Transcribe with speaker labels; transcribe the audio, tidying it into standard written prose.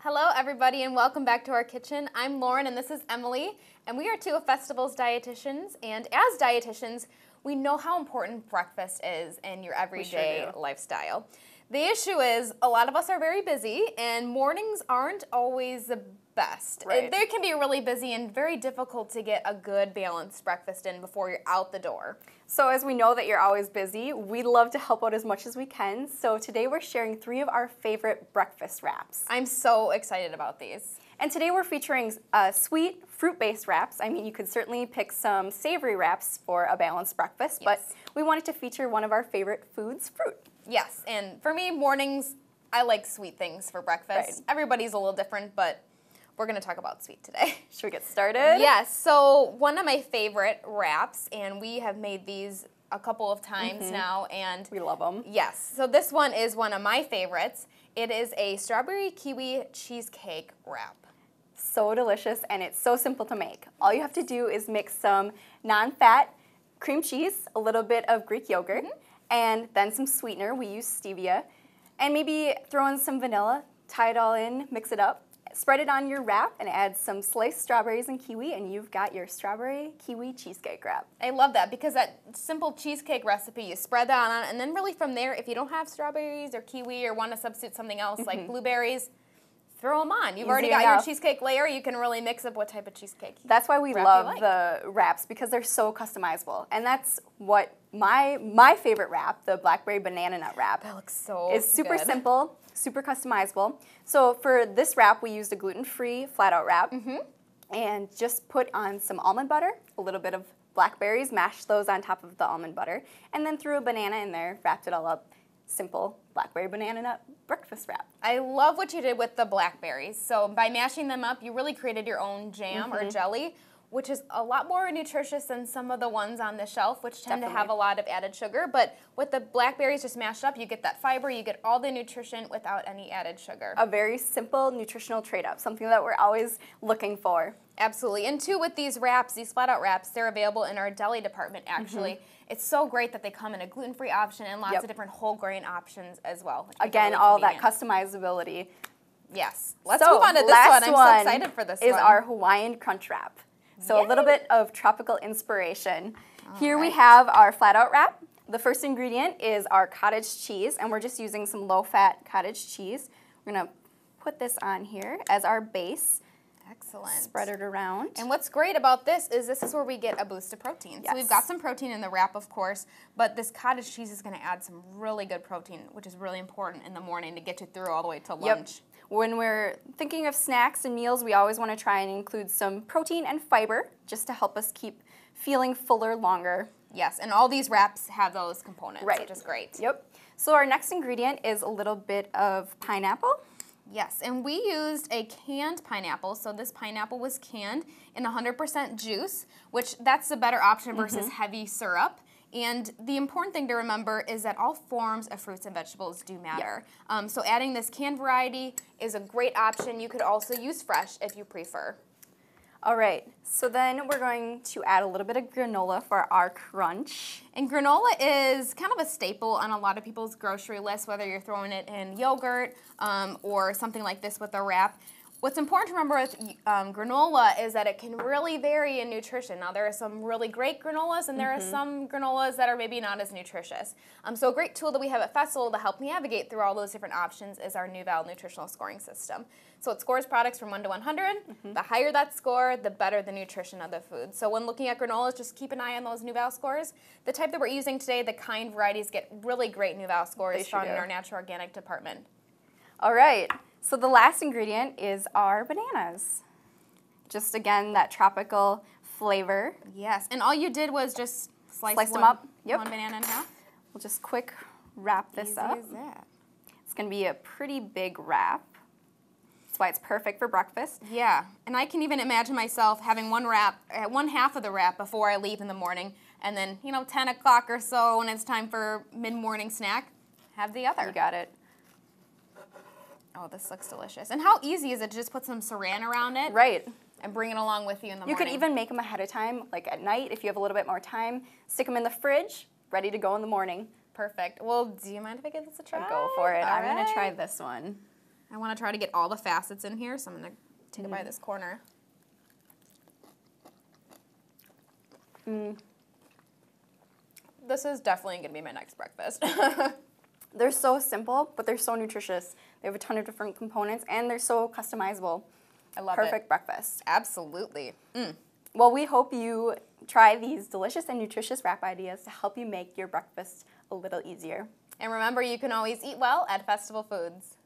Speaker 1: Hello, everybody, and welcome back to our kitchen. I'm Lauren, and this is Emily, and we are two of Festival's dietitians. And as dietitians, we know how important breakfast is in your everyday lifestyle. The issue is a lot of us are very busy, and mornings aren't always the best.
Speaker 2: Right.
Speaker 1: They can be really busy and very difficult to get a good balanced breakfast in before you're out the door.
Speaker 2: So as we know that you're always busy, we love to help out as much as we can. So today we're sharing 3 of our favorite breakfast wraps.
Speaker 1: I'm so excited about these.
Speaker 2: And today we're featuring sweet, fruit-based wraps. I mean, you could certainly pick some savory wraps for a balanced breakfast, but we wanted to feature one of our favorite foods, fruit.
Speaker 1: Yes, and for me, mornings, I like sweet things for breakfast.
Speaker 2: Right.
Speaker 1: Everybody's a little different, but we're going to talk about sweet today.
Speaker 2: Should we get started?
Speaker 1: Yes, so one of my favorite wraps, and we have made these a couple of times now, and
Speaker 2: We love them.
Speaker 1: yes, so this one is one of my favorites. It is a strawberry kiwi cheesecake wrap.
Speaker 2: So delicious, and it's so simple to make. All you have to do is mix some non-fat cream cheese, a little bit of Greek yogurt, and then some sweetener. We use stevia, and maybe throw in some vanilla, tie it all in, mix it up, spread it on your wrap, and add some sliced strawberries and kiwi, and you've got your strawberry kiwi cheesecake wrap.
Speaker 1: I love that because that simple cheesecake recipe, you spread that on, and then really from there, if you don't have strawberries or kiwi or want to substitute something else like blueberries, throw them on. You've already got your cheesecake layer. You can really mix up what type of cheesecake.
Speaker 2: That's why we love the wraps, because they're so customizable. And that's what my favorite wrap, the blackberry banana nut wrap,
Speaker 1: That looks so
Speaker 2: is super
Speaker 1: good.
Speaker 2: simple, super customizable. So for this wrap, we used a gluten-free flat-out wrap, and just put on some almond butter, a little bit of blackberries, mashed those on top of the almond butter, and then threw a banana in there, wrapped it all up. Simple blackberry banana nut breakfast wrap.
Speaker 1: I love what you did with the blackberries. So by mashing them up, you really created your own jam or jelly, which is a lot more nutritious than some of the ones on the shelf, which tend to have a lot of added sugar. But with the blackberries just mashed up, you get that fiber, you get all the nutrition without any added sugar.
Speaker 2: A very simple nutritional trade-up, something that we're always looking for.
Speaker 1: Absolutely. And two, with these wraps, these flat-out wraps, they're available in our deli department, actually. It's so great that they come in a gluten-free option and lots of different whole grain options as well.
Speaker 2: Again, all that customizability.
Speaker 1: Yes. Let's move on to this one. I'm so excited for this one.
Speaker 2: Is our Hawaiian Crunch Wrap. So a little bit of tropical inspiration. Here we have our flat-out wrap. The first ingredient is our cottage cheese, and we're just using some low-fat cottage cheese. We're going to put this on here as our base.
Speaker 1: Excellent.
Speaker 2: Spread it around.
Speaker 1: And what's great about this is where we get a boost of protein. So we've got some protein in the wrap, of course, but this cottage cheese is going to add some really good protein, which is really important in the morning to get you through all the way to lunch.
Speaker 2: When we're thinking of snacks and meals, we always want to try and include some protein and fiber just to help us keep feeling fuller longer.
Speaker 1: Yes, and all these wraps have those components, which is great.
Speaker 2: Yep. So our next ingredient is a little bit of pineapple.
Speaker 1: Yes, and we used a canned pineapple, so this pineapple was canned in 100% juice, which that's the better option versus heavy syrup. And the important thing to remember is that all forms of fruits and vegetables do matter. So adding this canned variety is a great option. You could also use fresh if you prefer.
Speaker 2: All right, so then we're going to add a little bit of granola for our crunch.
Speaker 1: And granola is kind of a staple on a lot of people's grocery list, whether you're throwing it in yogurt or something like this with a wrap. What's important to remember with granola is that it can really vary in nutrition. Now, there are some really great granolas, and there are some granolas that are maybe not as nutritious. So a great tool that we have at Festival to help navigate through all those different options is our Nuval nutritional scoring system. So it scores products from 1 to 100. The higher that score, the better the nutrition of the food. So when looking at granolas, just keep an eye on those Nuval scores. The type that we're using today, the kind varieties, get really great Nuval scores found in our natural organic department.
Speaker 2: All right. So the last ingredient is our bananas. Just again, that tropical flavor.
Speaker 1: Yes, and all you did was just slice
Speaker 2: them up.
Speaker 1: One banana in half.
Speaker 2: We'll just quick wrap this up.
Speaker 1: Easy as that.
Speaker 2: It's going to be a pretty big wrap. That's why it's perfect for breakfast.
Speaker 1: Yeah, and I can even imagine myself having one half of the wrap before I leave in the morning, and then 10 o'clock or so when it's time for mid-morning snack, have the other.
Speaker 2: You got it.
Speaker 1: Oh, this looks delicious. And how easy is it to just put some saran around it?
Speaker 2: Right.
Speaker 1: And bring it along with you in the morning.
Speaker 2: You could even make them ahead of time, like at night, if you have a little bit more time. Stick them in the fridge, ready to go in the morning.
Speaker 1: Perfect. Well, do you mind if I give this a try?
Speaker 2: Go for it.
Speaker 1: All
Speaker 2: I'm going
Speaker 1: right.
Speaker 2: to try this one.
Speaker 1: I want to try to get all the facets in here, so I'm going to take it by this corner. This is definitely going to be my next breakfast.
Speaker 2: They're so simple, but they're so nutritious. They have a ton of different components, and they're so customizable.
Speaker 1: I love it.
Speaker 2: Perfect breakfast.
Speaker 1: Absolutely.
Speaker 2: Well, we hope you try these delicious and nutritious wrap ideas to help you make your breakfast a little easier.
Speaker 1: And remember, you can always eat well at Festival Foods.